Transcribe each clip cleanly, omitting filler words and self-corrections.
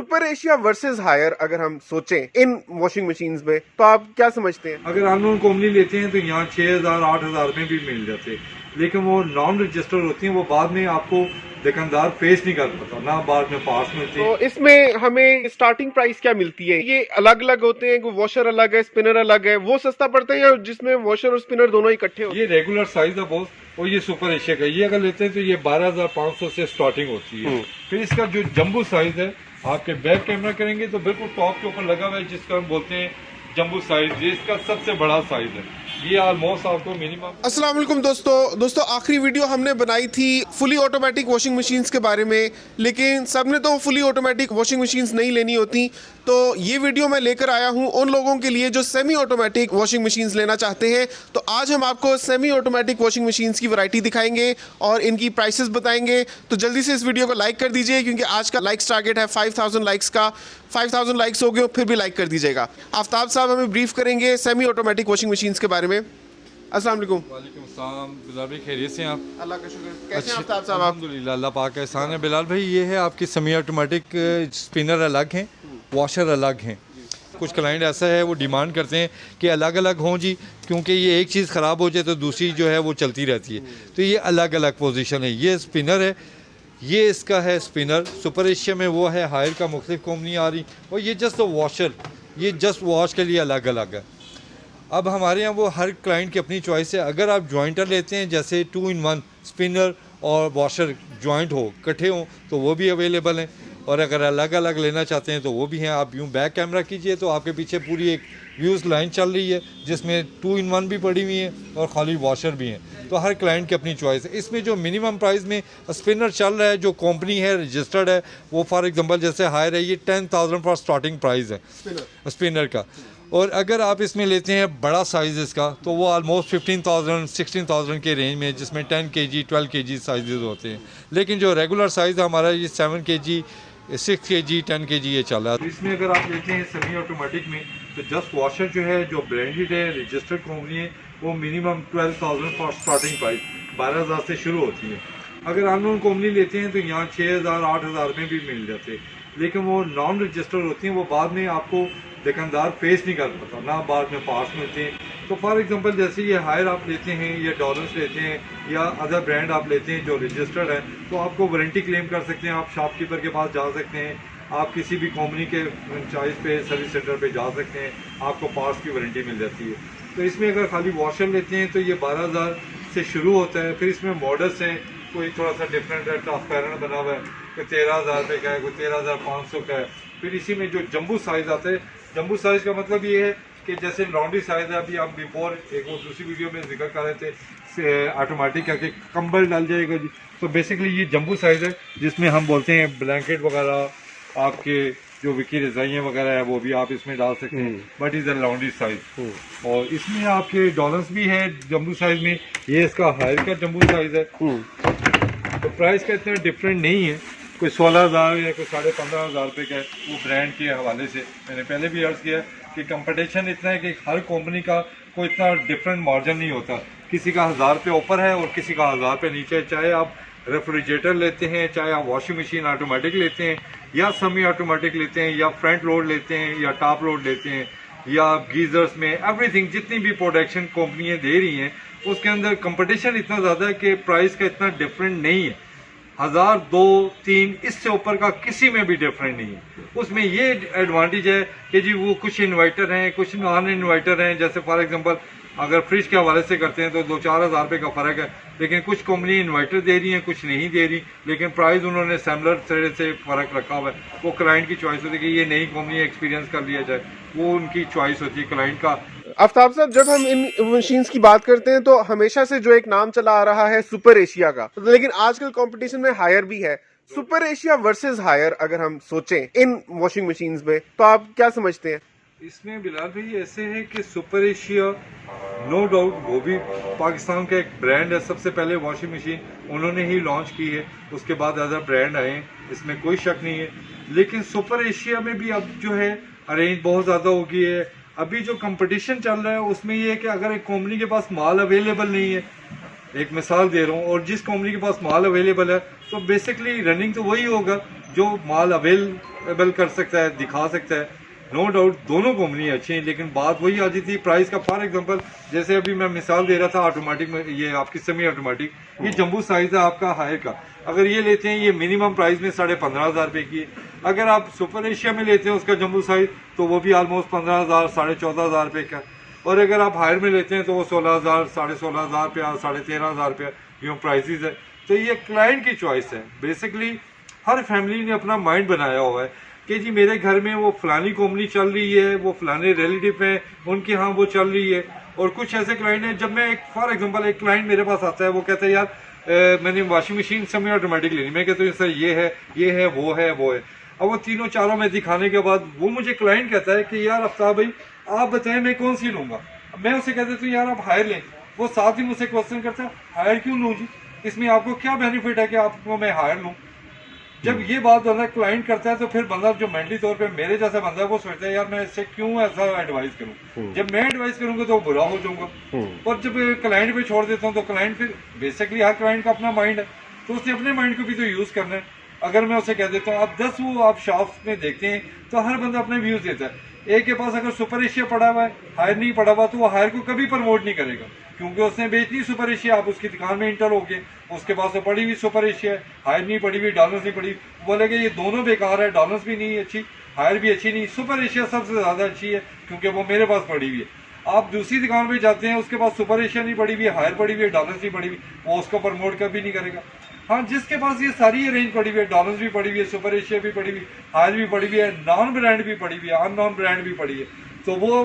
Super Asia versus higher अगर हम सोचें इन वॉशिंग मशीन्स में तो आप क्या समझते हैं? अगर अननोन कंपनी लेते हैं तो यहाँ 6,000-8,000 में भी मिल जाते, लेकिन वो नॉन रजिस्टर होती हैं, वो बाद में आपको दुकानदार फेस नहीं कर पाता, ना बाद में पास मिलते हैं। तो इसमें हमें स्टार्टिंग प्राइस क्या मिलती है? ये अलग अलग होते हैं, वॉशर अलग है, स्पिनर अलग है, वो सस्ता पड़ता है या जिसमें वॉशर और स्पिनर दोनों इकट्ठे हो? ये रेगुलर साइज है बहुत, और ये सुपर एशिया का, ये अगर लेते हैं तो ये 12,500 से स्टार्टिंग होती है। फिर इसका जो जंबू साइज है, आपके बैक कैमरा करेंगे तो बिल्कुल टॉप के ऊपर लगा हुआ है, जिसका हम बोलते हैं जंबू साइज, ये इसका सबसे बड़ा साइज है। ये ऑलमोस्ट आपको मिनिमम। अस्सलाम वालेकुम दोस्तों आखिरी वीडियो हमने बनाई थी फुली ऑटोमेटिक वॉशिंग मशीन्स के बारे में, लेकिन सबने तो फुली ऑटोमेटिक वॉशिंग मशीन्स नहीं लेनी होती। तो ये वीडियो मैं लेकर आया हूँ उन लोगों के लिए जो सेमी ऑटोमेटिक वॉशिंग मशीन्स लेना चाहते हैं। तो आज हम आपको सेमी ऑटोमेटिक वॉशिंग मशीन्स की वैरायटी दिखाएंगे और इनकी प्राइसेस बताएंगे। तो जल्दी से इस वीडियो को लाइक कर दीजिए, क्योंकि आज का लाइक्स टारगेट है 5,000 लाइक्स का। 5,000 लाइक्स हो गए फिर भी लाइक कर दीजिएगा। आफ्ताब साहब हमें ब्रीफ करेंगे सेमी ऑटोमेटिक वॉशिंग मशीन्स के बारे में। अस्सलाम वालेकुम। वालेकुम सलाम। बिलाल भाई खैरियत से हैं आप? अल्लाह का शुक्र। कैसे हैं आफ्ताब साहब आप? अल्हम्दुलिल्लाह, अल्लाह पाक का एहसान है। बिलाल भाई, ये है आपकी सेमी ऑटोमेटिक स्पिनर अलग हैं, वॉशर अलग हैं। कुछ क्लाइंट ऐसा है वो डिमांड करते हैं कि अलग अलग हों जी, क्योंकि ये एक चीज़ ख़राब हो जाए तो दूसरी जो है वो चलती रहती है। तो ये अलग अलग पोजीशन है। ये स्पिनर है, ये इसका है स्पिनर। सुपर एशिया में वो है, हायर का मुख्तलिफ कंपनी आ रही, और ये जस्ट वॉशर, ये जस्ट वॉश के लिए अलग अलग है। अब हमारे यहाँ वो हर क्लाइंट की अपनी चॉइस है। अगर आप जॉइंटर लेते हैं, जैसे 2 in 1 स्पिनर और वॉशर जॉइंट हो, इकट्ठे हों, तो वो भी अवेलेबल हैं। और अगर अलग अलग लेना चाहते हैं तो वो भी हैं। आप यूँ बैक कैमरा कीजिए तो आपके पीछे पूरी एक व्यूज़ लाइन चल रही है, जिसमें 2 in 1 भी पड़ी हुई है और खाली वॉशर भी हैं। तो हर क्लाइंट की अपनी चॉइस है। इसमें जो मिनिमम प्राइस में स्पिनर चल रहा है, जो कंपनी है रजिस्टर्ड है, वो फॉर एग्जांपल जैसे हायर है, ये 10,000 फॉर स्टार्टिंग प्राइस है स्पिनर का। और अगर आप इसमें लेते हैं बड़ा साइज़ इसका, तो वो आलमोस्ट 15,000 16,000 के रेंज में, जिसमें 10 kg 12 kg साइजेस होते हैं। लेकिन जो रेगुलर साइज़ है हमारा, ये 7 kg 6 kg 10 kg ये चल रहा है। इसमें अगर आप लेते हैं सेमी ऑटोमेटिक में, तो जस्ट वॉशर जो है, जो ब्रांडेड है, रजिस्टर्ड कंपनी है, वो मिनिमम 12,000 फॉर स्टार्टिंग प्राइस 12,000 से शुरू होती है। अगर अननोन कंपनी लेते हैं तो यहाँ 6,000-8,000 में भी मिल जाते, लेकिन वो नॉन रजिस्टर्ड होती हैं, वो बाद में आपको दुकानदार फेस नहीं कर पाता, ना बाद में पास मिलते हैं। तो फॉर एग्जांपल जैसे ये हायर आप लेते हैं, या डॉलर्स लेते हैं, या अदर ब्रांड आप लेते हैं जो रजिस्टर्ड है, तो आपको वारंटी क्लेम कर सकते हैं। आप शॉपकीपर के पास जा सकते हैं, आप किसी भी कंपनी के फ्रेंचाइज पे, सर्विस सेंटर पे जा सकते हैं, आपको पार्ट्स की वारंटी मिल जाती है। तो इसमें अगर खाली वॉशर लेते हैं तो ये 12,000 से शुरू होता है। फिर इसमें मॉडल्स हैं, कोई थोड़ा सा डिफरेंट है, ट्रांसपेरेंट बना हुआ है, कोई 13,000 रुपये का है, कोई 13,500 का है। फिर इसी में जो जंबू साइज़ आता है, जंबू साइज़ का मतलब ये है कि जैसे लॉन्ड्री साइज़ है, अभी आप बिफोर एक वो दूसरी वीडियो में जिक्र कर रहे थे ऑटोमेटिक का कि कंबल डाल जाएगा जी। तो बेसिकली ये जंबू साइज़ है, जिसमें हम बोलते हैं ब्लैंकेट वगैरह, आपके जो विकी रजाइयाँ वगैरह है वो भी आप इसमें डाल सकते हैं, but is a laundry size. और इसमें आपके डॉलर्स भी है जंबू साइज़ में। ये इसका हायर का जंबू साइज़ है। तो प्राइस का इतना डिफरेंट नहीं है, कोई 16,000 या कोई 15,500 रुपये का है। वो ब्रांड के हवाले से मैंने पहले भी अर्ज़ किया कि कंपटीशन इतना है कि हर कंपनी का कोई इतना डिफरेंट मार्जिन नहीं होता। किसी का 1,000 रुपये ऊपर है और किसी का 1,000 रुपये नीचे है। चाहे आप रेफ्रिजरेटर लेते हैं, चाहे आप वॉशिंग मशीन ऑटोमेटिक लेते हैं, या सेमी ऑटोमेटिक लेते हैं, या फ्रंट लोड लेते हैं, या टॉप लोड लेते हैं, या गीज़र्स में, एवरीथिंग जितनी भी प्रोडक्शन कंपनियाँ दे रही हैं, उसके अंदर कंपटीशन इतना ज़्यादा है कि प्राइस का इतना डिफरेंट नहीं है। 1,000 2 3 इससे ऊपर का किसी में भी डिफरेंट नहीं है। उसमें ये एडवांटेज है कि जी वो कुछ इन्वर्टर हैं, कुछ नॉन इन्वर्टर हैं। जैसे फॉर एग्जांपल अगर फ्रिज के हवाले से करते हैं तो 2-4 हज़ार रुपये का फ़र्क है, लेकिन कुछ कंपनी इन्वर्टर दे रही हैं, कुछ नहीं दे रही, लेकिन प्राइस उन्होंने सिमिलर तरह से फ़र्क रखा हुआ है। वो क्लाइंट की चॉइस होती है कि ये नई कंपनी एक्सपीरियंस कर लिया जाए, वो उनकी चॉइस होती है क्लाइंट का। आफ्ताब साहब, जब हम इन मशीन्स की बात करते हैं तो हमेशा से जो एक नाम चला आ रहा है सुपर एशिया का, लेकिन आजकल कंपटीशन में हायर भी है। सुपर एशिया वर्सेस हायर अगर हम सोचें इन वॉशिंग मशीन्स में तो आप क्या समझते हैं? इसमें बिलाल भाई ऐसे है कि सुपर एशिया नो डाउट वो भी पाकिस्तान का एक ब्रांड है। सबसे पहले वॉशिंग मशीन उन्होंने ही लॉन्च की है, उसके बाद अदर ब्रांड आए, इसमें कोई शक नहीं है। लेकिन सुपर एशिया में भी अब जो है रेंज बहुत ज़्यादा हो गई है। अभी जो कंपटीशन चल रहा है उसमें ये है कि अगर एक कंपनी के पास माल अवेलेबल नहीं है, एक मिसाल दे रहा हूँ, और जिस कंपनी के पास माल अवेलेबल है, तो बेसिकली रनिंग तो वही होगा जो माल अवेलेबल कर सकता है, दिखा सकता है, नो डाउट दोनों कंपनी अच्छी हैं, लेकिन बात वही आ जाती है प्राइस का। फॉर एग्जांपल जैसे अभी मैं मिसाल दे रहा था ऑटोमेटिक में, ये आपकी सेमी ऑटोमेटिक, ये जंबू साइज है आपका हायर का, अगर ये लेते हैं ये मिनिमम प्राइस में 15,500 रुपये की है। अगर आप सुपर एशिया में लेते हैं उसका जंबू साइज तो वो भी ऑलमोस्ट 15,000 14,500 रुपये का, और अगर आप हायर में लेते हैं तो वो 16,000 16,500 रुपया 13,500 रुपया यूँ प्राइसेस है। तो ये क्लाइंट की चॉइस है। बेसिकली हर फैमिली ने अपना माइंड बनाया हुआ है कि जी मेरे घर में वो फलानी कंपनी चल रही है, वो फलाने रिलेटिव हैं उनके यहाँ वो चल रही है। और कुछ ऐसे क्लाइंट हैं, जब मैं एक फॉर एग्जांपल एक क्लाइंट मेरे पास आता है, वो कहता है यार मैंने वॉशिंग मशीन सेमी ऑटोमेटिक लेनी, मैं कहता हूँ सर ये है वो है वो है। अब वो तीनों चारों में दिखाने के बाद वो मुझे क्लाइंट कहता है कि यार आफ्ताब भाई आप बताएं मैं कौन सी लूँगा। मैं उसे कह देता हूँ यार आप हायर लें। वो साथ ही मुझसे क्वेश्चन करता है हायर क्यों लूँ जी, इसमें आपको क्या बेनिफिट है कि आपको मैं हायर लूँ। जब ये बात बंदा क्लाइंट करता है तो फिर बंदा जो मेंटली तौर पे मेरे जैसा बंदा है वो सोचता है यार मैं इससे क्यों ऐसा एडवाइस करूं। जब मैं एडवाइस करूंगा तो बुरा हो जाऊंगा। और जब क्लाइंट पे छोड़ देता हूं तो क्लाइंट फिर बेसिकली हर क्लाइंट का अपना माइंड है, तो उसने अपने माइंड को भी तो यूज करना है। अगर मैं उसे कह देता हूँ आप 10 वो आप शॉप्स में देखते हैं तो हर बंदा अपने व्यूज देता है। एक के पास अगर सुपर एशिया पड़ा हुआ है, हायर नहीं पड़ा हुआ, तो वो हायर को कभी प्रमोट नहीं करेगा क्योंकि उसने बेचनी सुपर एशिया। आप उसकी दुकान में इंटर हो गए, उसके पास तो पड़ी हुई सुपर एशिया है, हायर नहीं पड़ी हुई, डॉलर्स नहीं पड़ी, बोलेगा ये दोनों बेकार है, डॉलर्स भी नहीं अच्छी, हायर भी अच्छी नहीं, सुपर एशिया सबसे ज्यादा अच्छी है क्योंकि वो मेरे पास पड़ी हुई है। आप दूसरी दुकान पे जाते हैं उसके पास सुपर एशिया नहीं पड़ी हुई, हायर पड़ी हुई है, डॉलर्स नहीं पड़ी हुई, वो उसको प्रमोट कभी नहीं करेगा। हाँ, जिसके पास ये सारी रेंज पड़ी हुई है, डॉलर्स भी पड़ी हुई है, सुपर एशिया भी पड़ी हुई, हायर भी पड़ी हुई है, नॉन ब्रांड भी पड़ी हुई है, अननॉन ब्रांड भी पड़ी है, तो वो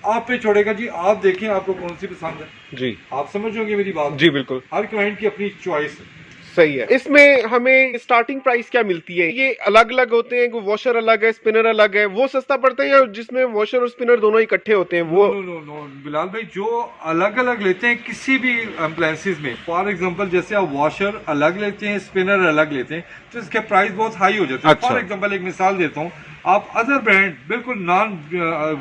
आप पे छोड़ेगा जी। आप देखें आपको कौन सी पसंद है जी, आप समझोगे मेरी बात। जी बिल्कुल, हर क्लाइंट की अपनी चॉइस है। सही है। इसमें हमें स्टार्टिंग प्राइस क्या मिलती है? ये अलग अलग होते हैं, वॉशर अलग है, स्पिनर अलग है, वो सस्ता पड़ता है या जिसमें वॉशर और स्पिनर दोनों इकट्ठे होते हैं वो? नो बिलाल भाई, जो अलग अलग लेते हैं किसी भी अप्लायंसेस में, फॉर एग्जांपल जैसे आप वॉशर अलग लेते हैं, स्पिनर अलग लेते हैं, तो इसके प्राइस बहुत हाई हो जाते हैं। अच्छा। फॉर एग्जांपल एक मिसाल देता हूँ, आप अदर ब्रांड बिल्कुल नॉन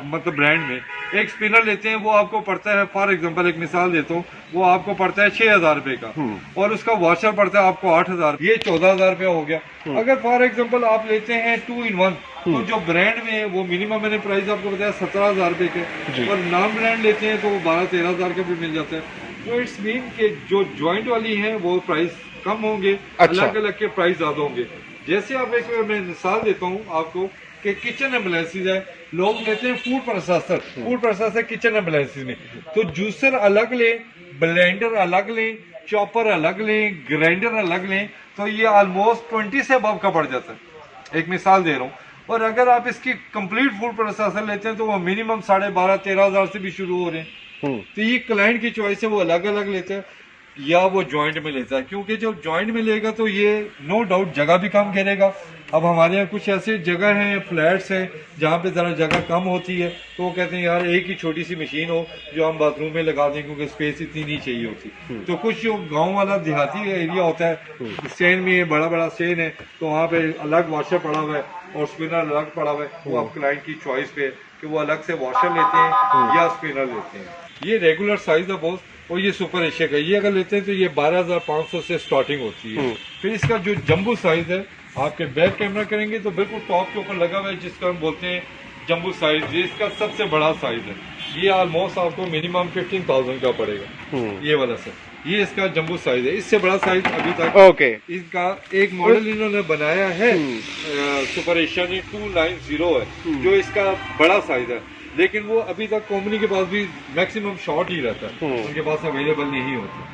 मतलब ब्रांड में एक स्पिनर लेते हैं, वो आपको पड़ता है, फॉर एग्जांपल एक मिसाल देता हूँ, वो आपको पड़ता है 6,000 रुपए का, और उसका वॉशर पड़ता है आपको 8,000, ये 14,000 रुपया हो गया। अगर फॉर एग्जांपल आप लेते हैं 2 in 1, तो जो ब्रांड में वो मिनिमम मैंने प्राइस आपको बताया 17,000 रुपए के, और नॉन ब्रांड लेते हैं तो वो 12-13,000 का भी मिल जाता है। तो इट्स मीन के जो ज्वाइंट वाली है वो प्राइस कम होंगे, अच्छा। अलग अलग के प्राइस ज्यादा होंगे। जैसे आप एक मैं मिसाल देता हूँ आपको कि किचन एम्बुलेंसेज है, लोग लेते हैं फूड प्रोसेसर किचन एम्बुलेंसेज में, तो जूसर अलग लें, ब्लेंडर अलग लें, चॉपर अलग लें, ग्राइंडर अलग लें, तो ये ऑलमोस्ट 20 से अबव का पड़ जाता है। एक मिसाल दे रहा हूँ। और अगर आप इसकी कंप्लीट फूड प्रोसेसर लेते हैं तो वो मिनिमम 12,500-13,000 से भी शुरू हो रहे हैं। तो ये क्लाइंट की चॉइस है, वो अलग अलग लेते हैं या वो जॉइंट में लेता है, क्योंकि जब जॉइंट में लेगा तो ये नो डाउट जगह भी कम घेरेगा। अब हमारे यहाँ कुछ ऐसे जगह हैं, फ्लैट्स हैं जहाँ पे ज़रा जगह कम होती है, तो वो कहते हैं यार एक ही छोटी सी मशीन हो जो हम बाथरूम में लगा दें क्योंकि स्पेस इतनी नहीं चाहिए होती। तो कुछ जो गांव वाला देहाती एरिया होता है, स्टैंड में बड़ा बड़ा स्टैंड है, तो वहाँ पे अलग वॉशर पड़ा हुआ है और स्पिनर अलग पड़ा हुआ है। वो आप क्लाइंट की चॉइस पे कि वो अलग से वॉशर लेते हैं या स्पिनर लेते हैं। ये रेगुलर साइज है बहुत, और ये सुपर एशिया का, ये अगर लेते हैं तो ये 12,500 से स्टार्टिंग होती है। फिर इसका जो जंबू साइज है, आपके बैक कैमरा करेंगे तो बिल्कुल टॉप के ऊपर लगा हुआ है, जिसका हम बोलते हैं जंबू साइज, ये इसका सबसे बड़ा साइज है। ये ऑलमोस्ट आपको मिनिमम 15,000 का पड़ेगा, ये वाला सर। ये इसका जंबू साइज है, इससे बड़ा साइज अभी तक ओके इसका एक मॉडल इन्होंने बनाया है सुपर एशिया ने 290 है, जो इसका बड़ा साइज है, लेकिन वो अभी तक कंपनी के पास भी मैक्सिमम शॉर्ट ही रहता है, उनके पास अवेलेबल नहीं होता।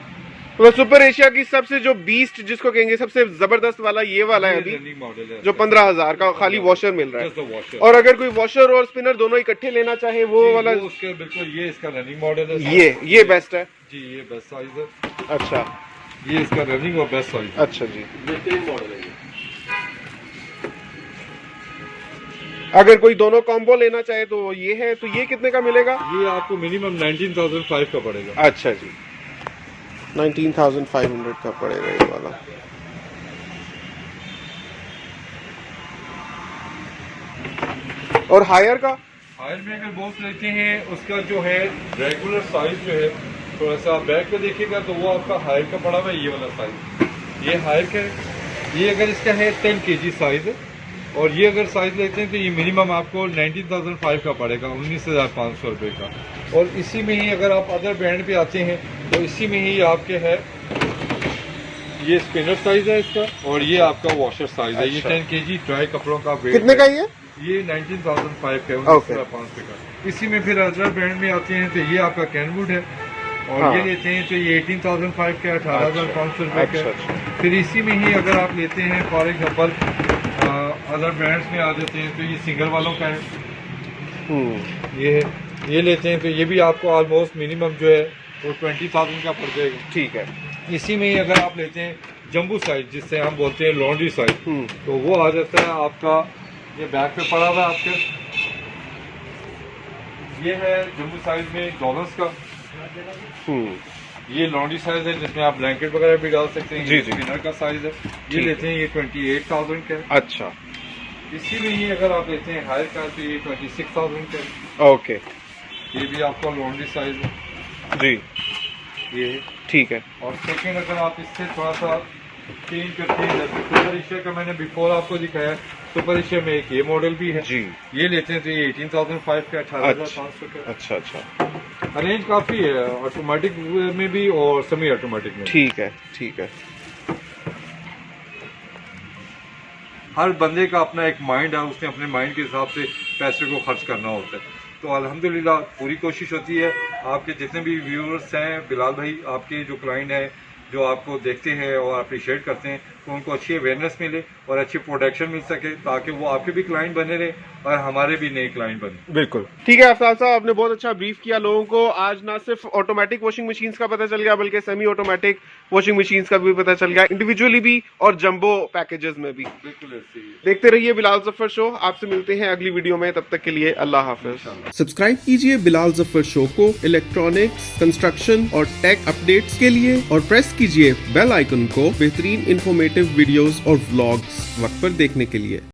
तो सुपर एशिया की सबसे जो बीस्ट जिसको कहेंगे सबसे जबरदस्त वाला ये वाला है अभी, मॉडल है जो 15,000 का खाली वॉशर मिल रहा Just the है। washer। और अगर कोई वॉशर और स्पिनर दोनों इकट्ठे लेना चाहे वो वाला, उसके बिल्कुल ये इसका रनिंग मॉडल है, ये बेस्ट है जी, ये बेस्ट साइज है। अच्छा, ये इसका रनिंग और बेस्ट साइज। अच्छा जी। बेहतरीन मॉडल है ये। अगर कोई दोनों कॉम्बो लेना चाहे तो ये है, तो ये कितने का मिलेगा? ये आपको मिनिमम 19,500 का पड़ेगा। अच्छा जी, 19,500 का पड़ेगा ये वाला। और हायर का? हायर में अगर बॉक्स लेते हैं उसका जो है रेगुलर साइज जो है, थोड़ा सा बैक पे देखिएगा तो वो आपका हायर का पड़ा हुआ है, ये वाला साइज, ये हायर का है। ये अगर इसका है 10 kg साइज है, और ये अगर साइज़ लेते हैं तो ये मिनिमम आपको 19,500 का पड़ेगा, 19,500 रुपये का। और इसी में ही अगर आप अदर ब्रांड पे आते हैं तो इसी में ही आपके है ये स्पिनर साइज़ है इसका, और ये आपका वॉशर साइज़ है। ये 10 kg ड्राई कपड़ों का वेट कितने का ये 19,500 का है, Okay. 19,500 का। इसी में फिर अदर ब्रांड में आते हैं तो ये आपका कैनवुड है, और हाँ। ये लेते हैं तो ये 18,500 का, 18,500 रुपये का। अच्छा। फिर इसी में ही अगर आप लेते हैं फॉर एग्जाम्पल अदर ब्रांड्स में आ जाते हैं तो ये सिंगल वालों का है, ये है। ये लेते हैं तो ये भी आपको ऑलमोस्ट मिनिमम जो है वो 20,000 का पड़ जाएगा। ठीक है। इसी में ही अगर आप लेते हैं जंबू साइज जिससे हम बोलते हैं लॉन्ड्री साइज, तो वो आ जाता है आपका, ये बैग पे पड़ा हुआ है आपके, ये है जंबू साइज में डॉलर्स का। ये लॉन्ड्री साइज है जिसमें आप ब्लैंकेट वगैरह भी डाल सकते हैं। जी, ये जी। स्पिनर का साइज है, ये लेते हैं ये 28,000 का है। अच्छा। इसी में ही अगर आप लेते हैं हायर का तो ये 26,000 का है। ओके। ये भी आपका लॉन्ड्री साइज है, जी, ये है। ठीक है। और सेकेंड अगर आप इससे थोड़ा सा चेंज करते हैं, जैसे सुपर एशिया का मैंने बिफोर आपको दिखाया, सुपर एशिया में एक ये मॉडल भी है जी। ये लेते हैं तो ये 18,500 का, 18,500 का। अच्छा अच्छा। रेंज काफ़ी है ऑटोमेटिक में भी और सेमी ऑटोमेटिक में। ठीक है, ठीक है। हर बंदे का अपना एक माइंड है, उसने अपने माइंड के हिसाब से पैसे को खर्च करना होता है। तो अल्हम्दुलिल्लाह पूरी कोशिश होती है, आपके जितने भी व्यूअर्स हैं, बिलाल भाई आपके जो क्लाइंट हैं जो आपको देखते हैं और अप्रिशिएट करते हैं, तो उनको अच्छी अवेयरनेस मिले और अच्छी प्रोडक्शन मिल सके, ताकि वो आपके भी क्लाइंट बने रहे और हमारे भी नए क्लाइंट बने। बिल्कुल ठीक है। अफसार साहब आपने बहुत अच्छा ब्रीफ किया लोगों को। आज ना सिर्फ ऑटोमेटिक वॉशिंग मशीन्स का पता चल गया, बल्कि सेमी ऑटोमेटिक वॉशिंग मशीन्स का भी पता चल गया, इंडिविजुअली भी और जंबो पैकेजेस में भी। बिल्कुल ऐसे ही है। देखते रहिए बिलाल जफर शो। आपसे मिलते हैं अगली वीडियो में, तब तक के लिए अल्लाह हाफिज। सब्सक्राइब कीजिए बिलाल जफर शो को इलेक्ट्रॉनिक्स, कंस्ट्रक्शन और टेक अपडेट्स के लिए, और प्रेस कीजिए बेल आइकन को बेहतरीन इंफॉर्मेटिव वीडियोस और व्लॉग्स वक्त पर देखने के लिए।